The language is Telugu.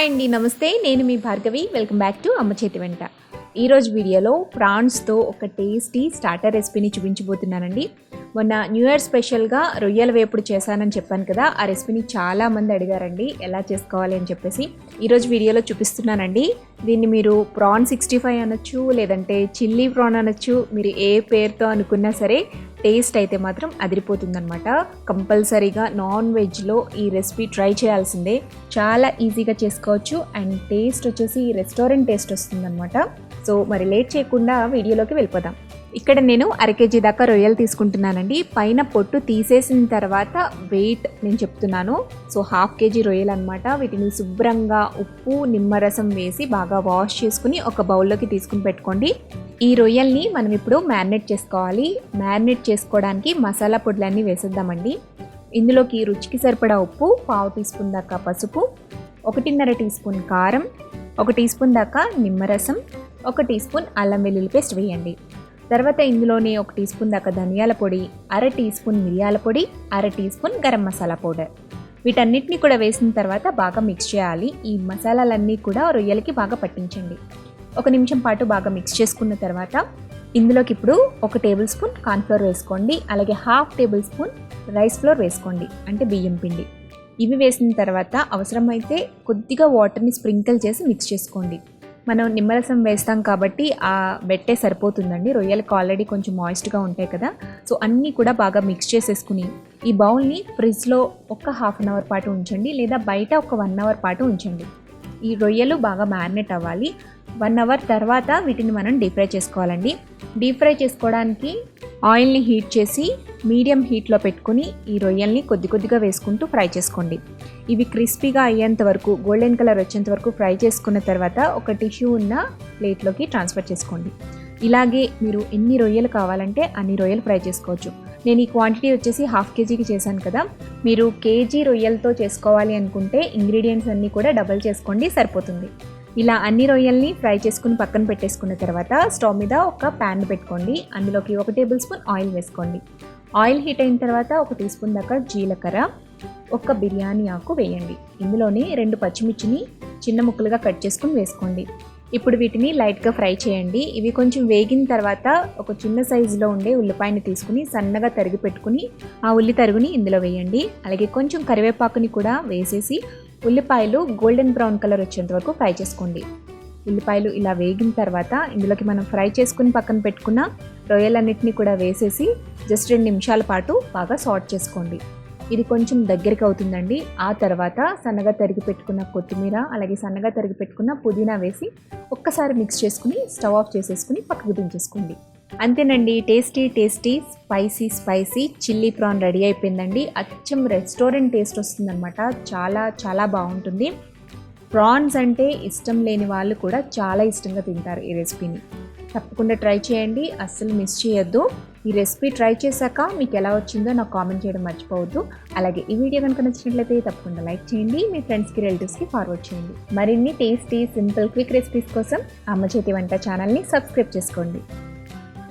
హాయ్ అండి, నమస్తే. నేను మీ భార్గవి. వెల్కమ్ బ్యాక్ టు అమ్మ చేతి వెంట. ఈరోజు వీడియోలో ప్రాన్స్తో ఒక టేస్టీ స్టార్టర్ రెసిపీని చూపించబోతున్నానండి. మొన్న న్యూ ఇయర్ స్పెషల్గా రొయ్యల వేపుడు చేశానని చెప్పాను కదా, ఆ రెసిపీని చాలామంది అడిగారండి ఎలా చేసుకోవాలి అని చెప్పేసి. ఈరోజు వీడియోలో చూపిస్తున్నానండి. దీన్ని మీరు ప్రాన్ 65 అనొచ్చు, లేదంటే చిల్లీ ప్రాన్ అనొచ్చు. మీరు ఏ పేరుతో అనుకున్నా సరే టేస్ట్ అయితే మాత్రం అదిరిపోతుందనమాట. కంపల్సరీగా నాన్ వెజ్లో ఈ రెసిపీ ట్రై చేయాల్సిందే. చాలా ఈజీగా చేసుకోవచ్చు అండ్ టేస్ట్ వచ్చేసి రెస్టారెంట్ టేస్ట్ వస్తుందన్నమాట. సో మరి లేట్ చేయకుండా వీడియోలోకి వెళ్ళిపోదాం. ఇక్కడ నేను 1/2 kg దాకా రొయ్యలు తీసుకుంటున్నానండి. పైన పొట్టు తీసేసిన తర్వాత వెయిట్ నేను చెప్తున్నాను. సో 1/2 kg రొయ్యలు అనమాట. వీటిని శుభ్రంగా ఉప్పు నిమ్మరసం వేసి బాగా వాష్ చేసుకుని ఒక బౌల్లోకి తీసుకుని పెట్టుకోండి. ఈ రొయ్యల్ని మనం ఇప్పుడు మ్యారినేట్ చేసుకోవాలి. మ్యారినేట్ చేసుకోవడానికి మసాలా పొడులన్నీ వేసేద్దామండి. ఇందులోకి రుచికి సరిపడా ఉప్పు, 1/2 టీ స్పూన్ దాకా పసుపు, 1.5 టీ స్పూన్ కారం, 1 టీ స్పూన్ దాకా నిమ్మరసం, 1 టీ స్పూన్ అల్లం వెల్లుల్లి పేస్ట్ వేయండి. తర్వాత ఇందులోనే 1 టీ స్పూన్ దాకా ధనియాల పొడి, 1/2 టీ స్పూన్ మిరియాల పొడి, 1/2 tea spoon garam masala powder. వీటన్నిటిని కూడా వేసిన తర్వాత బాగా మిక్స్ చేయాలి. ఈ మసాలాలన్నీ కూడా రొయ్యలకి బాగా పట్టించండి. 1 నిమిషం పాటు బాగా మిక్స్ చేసుకున్న తర్వాత ఇందులోకి ఇప్పుడు 1 టేబుల్ స్పూన్ కార్న్ఫ్లోర్ వేసుకోండి. అలాగే 1/2 టేబుల్ స్పూన్ రైస్ ఫ్లోర్ వేసుకోండి, అంటే బియ్యం పిండి. ఇవి వేసిన తర్వాత అవసరమైతే కొద్దిగా వాటర్ని స్ప్రింకిల్ చేసి మిక్స్ చేసుకోండి. మనం నిమ్మరసం వేస్తాం కాబట్టి ఆ బెట్టే సరిపోతుందండి. రొయ్యలకు ఆల్రెడీ కొంచెం మాయిస్ట్గా ఉంటాయి కదా. సో అన్నీ కూడా బాగా మిక్స్ చేసేసుకుని ఈ బౌల్ని ఫ్రిడ్జ్లో ఒక 1/2 అవర్ పాటు ఉంచండి, లేదా బయట ఒక 1 అవర్ పాటు ఉంచండి. ఈ రొయ్యలు బాగా మ్యారినేట్ అవ్వాలి. 1 అవర్ తర్వాత వీటిని మనం డీప్ ఫ్రై చేసుకోవాలండి. డీప్ ఫ్రై చేసుకోవడానికి ఆయిల్ని హీట్ చేసి మీడియం హీట్లో పెట్టుకుని ఈ రొయ్యల్ని కొద్దిగా వేసుకుంటూ ఫ్రై చేసుకోండి. ఇవి క్రిస్పీగా అయ్యేంత వరకు, గోల్డెన్ కలర్ వచ్చేంత వరకు ఫ్రై చేసుకున్న తర్వాత ఒక టిష్యూ ఉన్న ప్లేట్లోకి ట్రాన్స్ఫర్ చేసుకోండి. ఇలాగే మీరు ఎన్ని రొయ్యలు కావాలంటే అన్ని రొయ్యలు ఫ్రై చేసుకోవచ్చు. నేను ఈ క్వాంటిటీ వచ్చేసి 1/2 kgకి చేశాను కదా. మీరు కేజీ రొయ్యలతో చేసుకోవాలి అనుకుంటే ఇంగ్రీడియంట్స్ అన్నీ కూడా డబల్ చేసుకోండి, సరిపోతుంది. ఇలా అన్ని రొయ్యల్ని ఫ్రై చేసుకుని పక్కన పెట్టేసుకున్న తర్వాత స్టవ్ మీద ఒక ప్యాన్ పెట్టుకోండి. అందులోకి 1 టేబుల్ స్పూన్ ఆయిల్ వేసుకోండి. ఆయిల్ హీట్ అయిన తర్వాత 1 టీ స్పూన్ దాకా జీలకర్ర, 1 బిర్యానీ ఆకు వేయండి. ఇందులోనే 2 పచ్చిమిర్చిని చిన్న ముక్కలుగా కట్ చేసుకుని వేసుకోండి. ఇప్పుడు వీటిని లైట్గా ఫ్రై చేయండి. ఇవి కొంచెం వేగిన తర్వాత ఒక చిన్న సైజులో ఉండే ఉల్లిపాయని తీసుకుని సన్నగా తరిగి పెట్టుకుని ఆ ఉల్లి తరుగుని ఇందులో వేయండి. అలాగే కొంచెం కరివేపాకుని కూడా వేసేసి ఉల్లిపాయలు గోల్డెన్ బ్రౌన్ కలర్ వచ్చేంత వరకు ఫ్రై చేసుకోండి. ఉల్లిపాయలు ఇలా వేగిన తర్వాత ఇందులోకి మనం ఫ్రై చేసుకుని పక్కన పెట్టుకున్న రొయ్యలన్నిటిని కూడా వేసేసి జస్ట్ 2 నిమిషాల పాటు బాగా సాట్ చేసుకోండి. ఇది కొంచెం దగ్గరికి అవుతుందండి. ఆ తర్వాత సన్నగా తరిగి పెట్టుకున్న కొత్తిమీర, అలాగే సన్నగా తరిగి పెట్టుకున్న పుదీనా వేసి ఒక్కసారి మిక్స్ చేసుకుని స్టవ్ ఆఫ్ చేసేసుకుని పక్కకు దించేసుకోండి. అంతేనండి, tasty spicy chilli prawn ready అయిపోయిందండి. అచ్చం రెస్టారెంట్ టేస్ట్ వస్తుందన్నమాట. చాలా బాగుంటుంది. ప్రాన్స్ అంటే ఇష్టం లేని వాళ్ళు కూడా చాలా ఇష్టంగా తింటారు ఈ రెసిపీని. తప్పకుండా ట్రై చేయండి, అస్సలు మిస్ చేయొద్దు. ఈ రెసిపీ ట్రై చేశాక మీకు ఎలా వచ్చిందో నాకు కామెంట్ చేయడం మర్చిపోవద్దు. అలాగే ఈ వీడియో కనుక నచ్చినట్లయితే తప్పకుండా లైక్ చేయండి, మీ ఫ్రెండ్స్కి రిలేటివ్స్కి ఫార్వర్డ్ చేయండి. మరిన్ని టేస్టీ సింపుల్ క్విక్ రెసిపీస్ కోసం అమ్మ చేతి వంట ఛానల్ని సబ్స్క్రైబ్ చేసుకోండి.